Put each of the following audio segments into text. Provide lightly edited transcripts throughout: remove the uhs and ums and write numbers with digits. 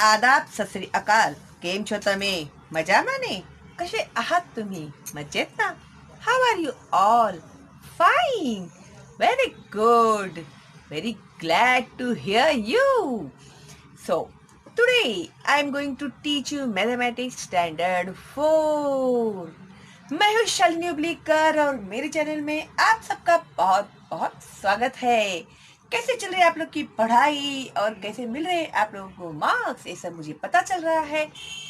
आदाब, सत श्री अकाल. केम छो તમે? મજામાં ને? कसे आहात तुम्ही? मजेत ना? How are you all? Fine. Very good. Very glad to hear you. So, today I am going to teach you Mathematics Standard 4. मैं हूँ शालिनी उबलीकर और मेरे चैनल में आप सबका बहुत बहुत स्वागत है. कैसे चल रही है आप लोग की पढ़ाई और कैसे मिल रहे हैं आप लोगों को मार्क्स, ये सब मुझे पता चल रहा है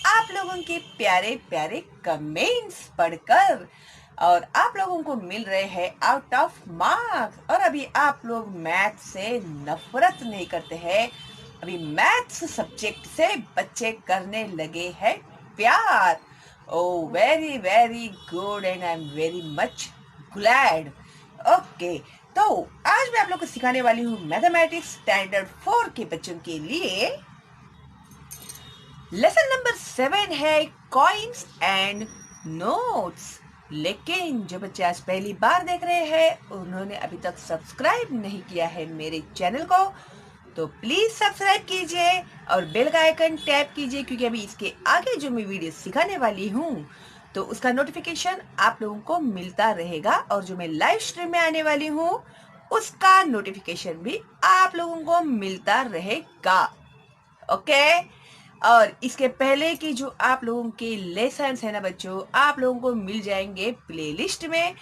आप लोगों के प्यारे प्यारे कमेंट्स पढ़कर. और आप लोगों को मिल रहे हैं आउट ऑफ मार्क्स. और अभी आप लोग मैथ से नफरत नहीं करते हैं, अभी मैथ्स सब्जेक्ट से बच्चे करने लगे हैं प्यार. Oh, very very good and I'm very much glad. Okay, तो आज मैं आप लोग को सिखाने वाली हूँ मैथमेटिक्स स्टैंडर्ड 4 के बच्चों के लिए लेसन नंबर 7 है कॉइन्स एंड नोट्स. लेकिन जो बच्चे आज पहली बार देख रहे हैं उन्होंने अभी तक सब्सक्राइब नहीं किया है मेरे चैनल को, तो प्लीज सब्सक्राइब कीजिए और बेल का आइकन टैप कीजिए, क्योंकि अभी इसके आगे जो मैं वीडियो सिखाने वाली हूँ तो उसका नोटिफिकेशन आप लोगों को मिलता रहेगा. और जो मैं लाइव स्ट्रीम में आने वाली हूँ उसका नोटिफिकेशन भी आप लोगों को मिलता रहेगा. ओके, और इसके पहले की जो आप लोगों के लेसन्स है ना बच्चों, आप लोगों को मिल जाएंगे प्लेलिस्ट में.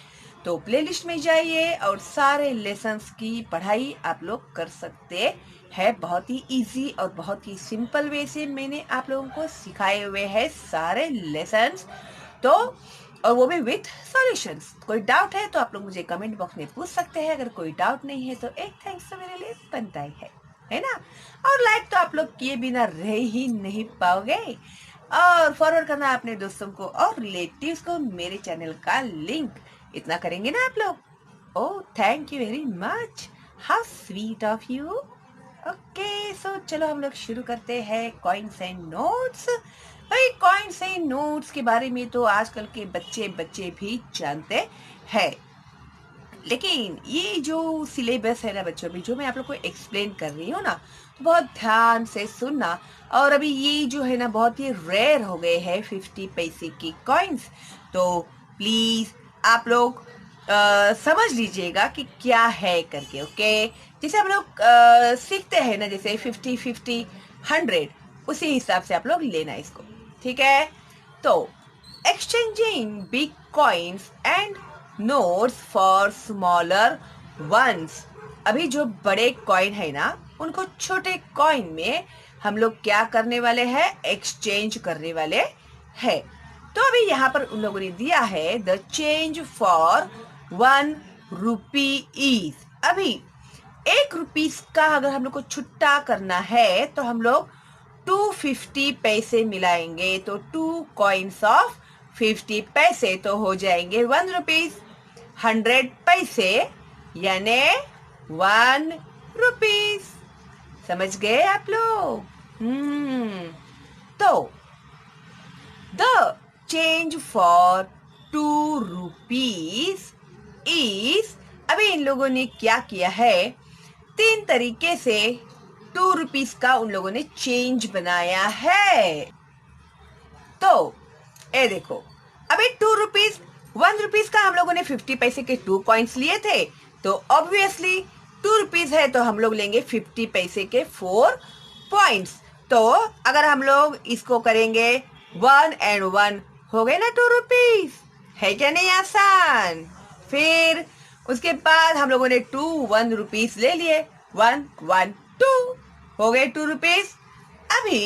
तो प्लेलिस्ट में जाइए और सारे लेसन्स की पढ़ाई आप लोग कर सकते हैं. बहुत ही इजी और बहुत ही सिंपल वे से मैंने आप लोगों को सिखाए हुए हैं सारे लेसन्स. तो और वो भी विथ सॉल्यूशंस. कोई डाउट है तो आप लोग मुझे कमेंट बॉक्स में पूछ सकते हैं. अगर कोई डाउट नहीं है तो एक थैंक्स तो मेरे लिए बनता ही है ना. और लाइक तो आप लोग किए बिना रह ही नहीं पाओगे. और फॉरवर्ड करना अपने दोस्तों को और रिलेटिव्स को मेरे चैनल का लिंक. इतना करेंगे ना आप लोग? Oh, thank you very much. How sweet of you. Okay, so चलो हम लोग शुरू करते हैं कॉइन्स एंड नोट्स. भाई, कॉइन्स एंड नोट्स के बारे में तो आजकल के बच्चे भी जानते हैं, लेकिन ये जो सिलेबस है ना बच्चों, अभी जो मैं आप लोग को एक्सप्लेन कर रही हूँ ना, तो बहुत ध्यान से सुनना. और अभी ये जो है ना बहुत ही रेयर हो गए हैं 50 पैसे की कॉइन्स. तो प्लीज आप लोग समझ लीजिएगा कि क्या है करके. ओके, जैसे हम लोग सीखते हैं ना, जैसे 50 50 100, उसी हिसाब से आप लोग लेना इसको. ठीक है? तो exchanging big coins and notes for smaller once. अभी जो बड़े कॉइन है ना उनको छोटे कॉइन में हम लोग क्या करने वाले हैं? एक्सचेंज करने वाले हैं. तो अभी यहाँ पर उन लोगों ने दिया है द चेंज फॉर 1 रूपी इज. अभी 1 रुपीस का अगर हम लोग को छुट्टा करना है तो हम लोग 250 पैसे मिलाएंगे. तो 2 कॉइन्स ऑफ 50 पैसे तो हो जाएंगे 1 रुपीस. 100 पैसे यानी 1 रुपीस. समझ गए आप लोग? तो the change for 2 rupees is. अभी इन लोगों ने क्या किया है? 3 तरीके से 2 रुपीस का उन लोगों ने चेंज बनाया है. तो ये देखो, अभी 2 रुपीस 1 रुपीस का हम लोगों ने 50 पैसे के 2 कॉइन्स लिए थे. तो ऑब्वियसली 2 रुपीस है तो हम लोग लेंगे 50 पैसे के 4 पॉइंट्स. तो अगर हम लोग इसको करेंगे 1 and 1 हो गए ना 2 रुपीस. है क्या नहीं आसान? फिर उसके बाद हम लोगों ने 1 रुपीस ले लिए. 1 1 2 हो गए 2 रुपीस. अभी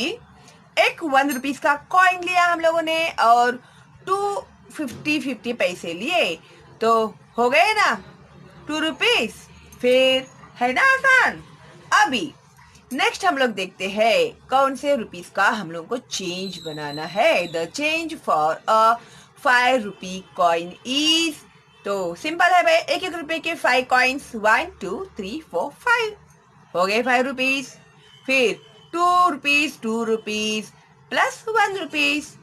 एक 1 रुपीस का कॉइन लिया हम लोगों ने और 50 पैसे लिए, तो हो गए ना 2 रुपीस. फिर है ना आसान? अभी नेक्स्ट हम लोग देखते हैं कौन से रुपीस का हम लोग को चेंज बनाना है. The change for a 5 rupee coin is. तो सिंपल है भाई, 1 रुपए के 5 कॉइन्स 1 2 3 4 5 हो गए 5 रुपीस. फिर 2 रुपीस 2 रुपीस प्लस 1 रुपीस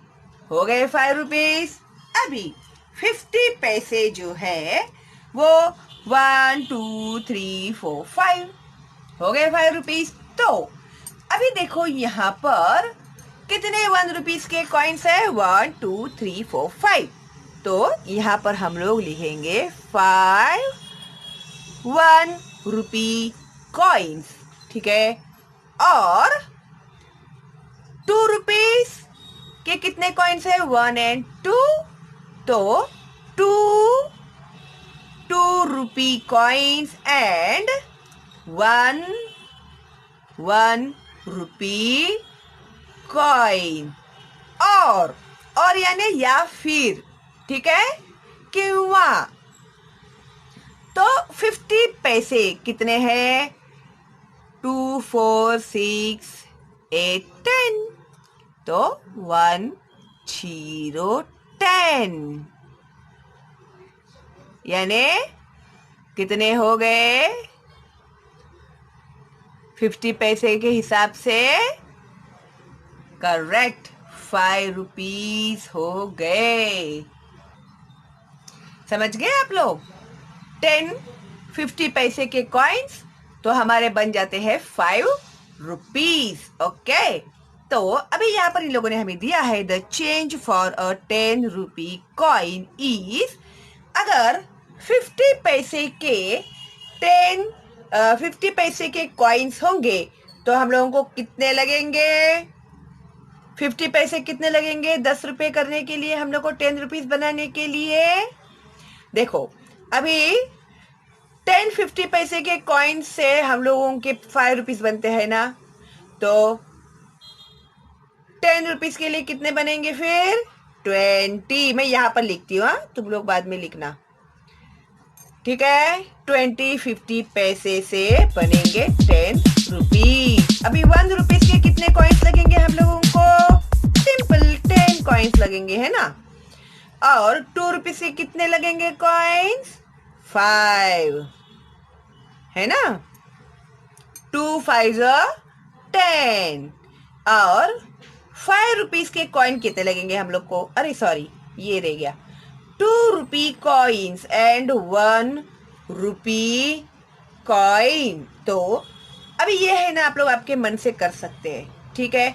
हो गए 5 रुपीस. अभी 50 पैसे जो है वो 1 2 3 4 5 हो गए 5 रुपीस. तो अभी देखो यहाँ पर कितने 1 रुपीज के कॉइन्स है, 1 2 3 4 5। तो यहाँ पर हम लोग लिखेंगे 5 1 रुपी कॉइन्स, ठीक है। और 2 रुपीज के कितने कॉइन्स है, 1 एंड 2। तो 2 2 rupee coins and 1 1 rupee coin. और यानी या फिर, ठीक है, किंवा। तो 50 पैसे कितने हैं, 2 4 6 8 10। तो 1 0 10 यानी कितने हो गए, 50 पैसे के हिसाब से करेक्ट 5 रुपीज हो गए। समझ गए आप लोग। 10 50 पैसे के कॉइन्स तो हमारे बन जाते हैं 5 रुपीज। ओके, तो अभी यहाँ पर इन लोगों ने हमें दिया है the change for a 10 rupee coin is. अगर 50 पैसे के 50 पैसे के कॉइन्स होंगे तो हम लोगों को कितने लगेंगे, 50 पैसे कितने लगेंगे 10 रुपए करने के लिए, हम लोग को 10 रुपीज बनाने के लिए। देखो अभी 10 50 पैसे के कॉइन से हम लोगों के 5 रुपीज बनते हैं ना, तो 10 रुपीज के लिए कितने बनेंगे फिर, 20। मैं यहाँ पर लिखती हूँ, तुम लोग बाद में लिखना, ठीक है। 20 50 पैसे से बनेंगे 10 रुपीज। अभी 1 रुपीज के कितने कॉइन्स लगेंगे हम लोगों को, सिंपल 10 कॉइन्स लगेंगे, है ना। और 2 रुपीज के कितने लगेंगे कॉइन्स, 5, है ना। 2 5 10। और 5 रुपीज के कॉइन कितने लगेंगे हम लोग को, अरे सॉरी ये रह गया, 2 rupee coins and 1 rupee coin. तो अभी ये है ना, आप लोग आपके मन से कर सकते हैं, ठीक है।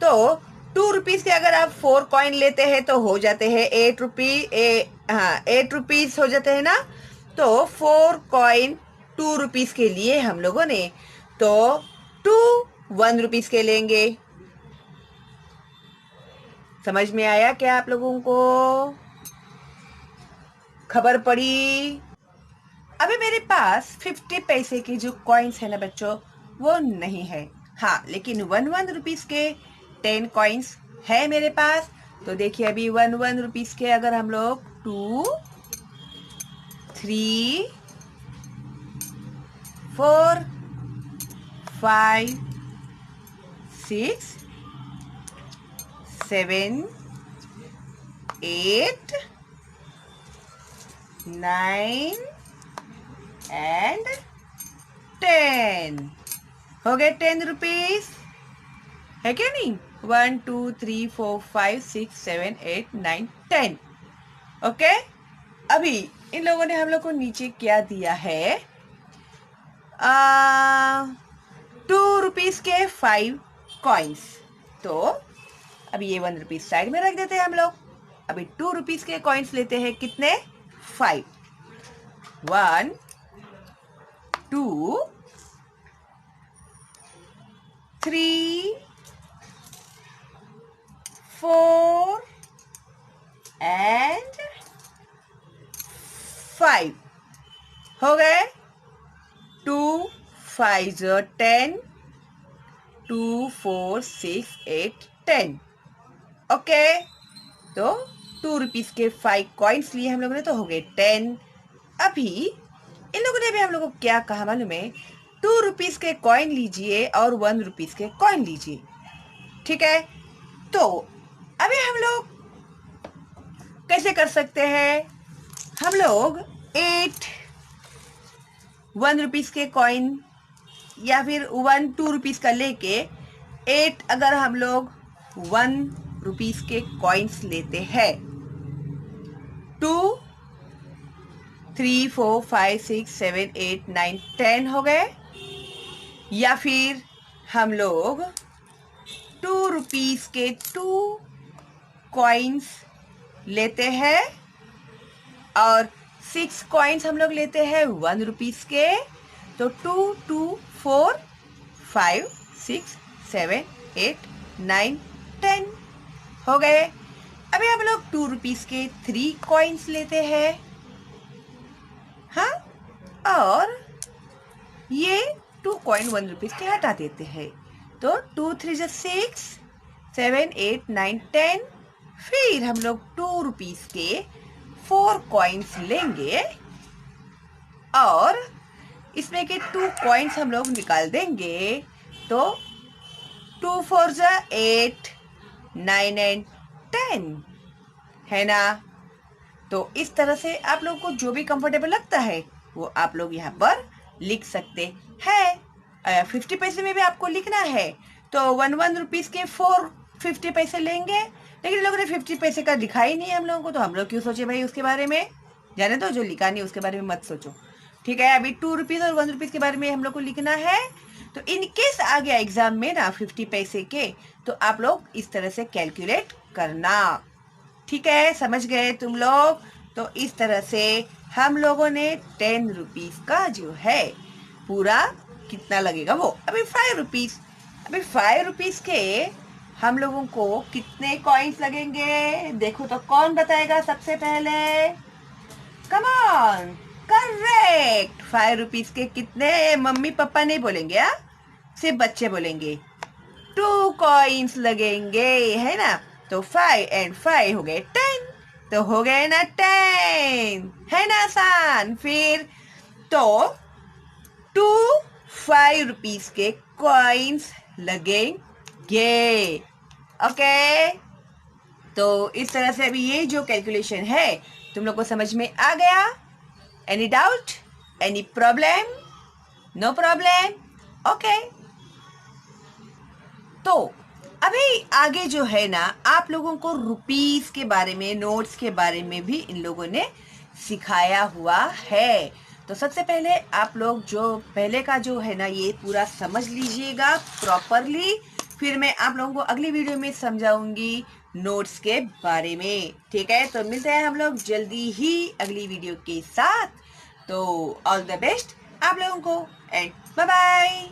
तो 2 रुपीज के अगर आप 4 कॉइन लेते हैं तो हो जाते हैं 8 रुपीज हो जाते हैं ना। तो 4 कॉइन 2 रुपीज के लिए हम लोगों ने, तो 2 1 रुपीज के लेंगे। समझ में आया क्या आप लोगों को, खबर पड़ी। अभी मेरे पास 50 पैसे के जो कॉइन्स है ना बच्चों, वो नहीं है, हाँ, लेकिन 1 रुपीज के 10 कॉइन्स है मेरे पास। तो देखिए अभी 1 रुपीज के अगर हम लोग 2 3 4 5 6 7 8 9 एंड 10 हो गए 10 रुपीज, है क्या नहीं। 1 2 3 4 5 6 7 8 9 10। ओके, अभी इन लोगों ने हम लोग को नीचे क्या दिया है, 2 रुपीज के 5 कॉइन्स। तो अभी ये 1 रुपीज साइड में रख देते हैं हम लोग। अभी 2 रुपीज के कॉइन्स लेते हैं कितने, 5। 1 2 3 4 एंड 5 हो गए। 2 5 10, 2 4 6 8 10। ओके, तो 2 रुपीज के 5 कॉइन्स लिए हम लोगों ने, तो हो गए 10। अभी इन लोगों ने भी हम लोग को क्या कहा मालूम है, 2 रुपीज के कॉइन लीजिए और 1 रुपीज के कॉइन लीजिए, ठीक है। तो अभी हम लोग कैसे कर सकते हैं, हम लोग 8 1 रुपीज के कॉइन या फिर 1 2 रुपीज का लेके 8 अगर हम लोग 1 रुपीज के कॉइन्स लेते हैं, 2 3 4 5 6 7 8 9 10 हो गए। या फिर हम लोग 2 रुपीस के 2 कॉइन्स लेते हैं और 6 कॉइन्स हम लोग लेते हैं 1 रुपीस के। तो 2, 2, 4, 5, 6, 7, 8, 9, 10 हो गए। अभी हम लोग 2 रुपीस के 3 कॉइन्स लेते हैं, हाँ, और ये 2 कॉइन 1 रुपीस के हटा देते हैं। तो 2, 3 जा 6, 7, 8, 9, 10। फिर हम लोग 2 रुपीस के 4 कॉइन्स लेंगे और इसमें के 2 कॉइन्स हम लोग निकाल देंगे। तो 2, 4 जा 8, 9 एंड 10 है ना। तो इस तरह से आप लोगों को जो भी कंफर्टेबल लगता है वो आप लोग यहाँ पर लिख सकते हैं। 50 पैसे में भी आपको लिखना है तो 1 रुपीस के 4 50 पैसे लेंगे, लेकिन इन लोगों ने 50 पैसे का लिखा ही नहीं है हम लोगों को, तो हम लोग क्यों सोचे भाई उसके बारे में। जाने दो, जो लिखा नहीं उसके बारे में मत सोचो, ठीक है। अभी 2 रुपीस और 1 रुपीस के बारे में हम लोग को लिखना है। तो इन केस आ गया एग्जाम में ना 50 पैसे के, तो आप लोग इस तरह से कैलकुलेट करना, ठीक है। समझ गए तुम लोग। तो इस तरह से हम लोगों ने 10 रुपीस का जो है पूरा कितना लगेगा वो। अभी 5 रुपीस, अभी 5 रुपीस के हम लोगों को कितने कॉइन्स लगेंगे, देखो तो कौन बताएगा सबसे पहले। Come on, correct. 5 रुपीस के कितने, मम्मी पापा नहीं बोलेंगे, हाँ, सिर्फ बच्चे बोलेंगे। 2 कॉइन्स लगेंगे, है ना। तो 5 एंड 5 हो गए 10, तो हो गए ना 10, है ना आसान। फिर तो 2 5 रुपीस के कॉइन्स लगेंगे, ओके। तो इस तरह से अभी ये जो कैलकुलेशन है तुम लोग को समझ में आ गया। Any doubt, any problem? No problem, okay. तो अभी आगे जो है ना आप लोगों को रुपीस के बारे में, नोट्स के बारे में भी इन लोगों ने सिखाया हुआ है। तो सबसे पहले आप लोग जो पहले का जो है ना ये पूरा समझ लीजिएगा प्रॉपरली, फिर मैं आप लोगों को अगली वीडियो में समझाऊंगी नोट्स के बारे में, ठीक है। तो मिलते हैं हम लोग जल्दी ही अगली वीडियो के साथ। तो ऑल द बेस्ट आप लोगों को एंड बाय बाय।